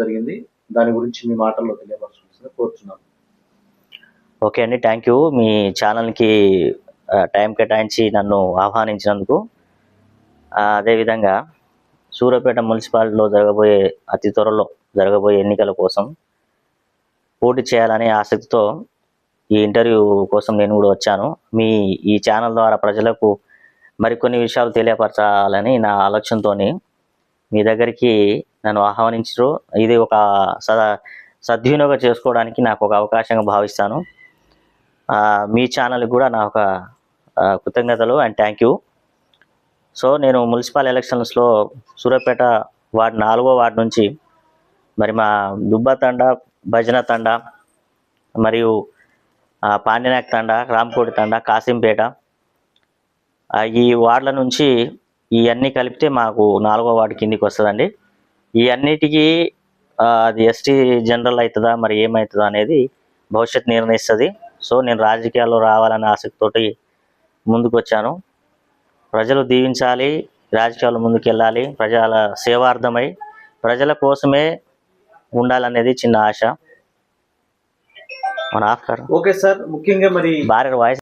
జరిగింది. దాని గురించి మీ మాటల్లో తెలియపరచాల్సిందిగా కోరుచున్నాను. ఓకే అండి, థ్యాంక్ యూ. మీ ఛానల్కి టైం కేటాయించి నన్ను ఆహ్వానించినందుకు. అదేవిధంగా సూర్యాపేట మున్సిపాలిటీలో అతి త్వరలో జరగబోయే ఎన్నికల కోసం పోటీ చేయాలనే ఆసక్తితో ఈ ఇంటర్వ్యూ కోసం నేను కూడా వచ్చాను. ఈ ఛానల్ ద్వారా ప్రజలకు మరికొన్ని విషయాలు తెలియపరచాలని నా ఆలోచనతో మీ దగ్గరికి నన్ను ఆహ్వానించారు. ఇది ఒక సద్వినియోగం చేసుకోవడానికి నాకు ఒక అవకాశంగా భావిస్తాను. మీ ఛానల్కి కూడా నా ఒక కృతజ్ఞతలు అండ్ థ్యాంక్ యూ. సో నేను మున్సిపల్ ఎలక్షన్స్లో సూర్యాపేట వార్డు 4వ వార్డు నుంచి మరి మా దుబ్బ తండ, భజన తండ మరియు పాండ్యనాయక్ తండ, రామకోటి తండ, కాసింపేట ఈ వార్డుల నుంచి ఇవన్నీ కలిపితే మాకు 4వ వార్డు కిందికి వస్తుందండి. ఈ అన్నిటికీ అది ఎస్టీ జనరల్ అవుతుందా మరి ఏమవుతుందా అనేది భవిష్యత్తు నిర్ణయిస్తుంది. సో నేను రాజకీయాల్లో రావాలనే ఆసక్తితోటి ముందుకు వచ్చాను. ప్రజలు దీవించాలి, రాజకీయాల్లో ముందుకెళ్ళాలి, ప్రజల సేవార్థమై ప్రజల కోసమే ఉండాలనేది చిన్న ఆశ. మన ఆఫ్కర్ ఓకే సార్, ముఖ్యంగా మరి భార్య వాయిస్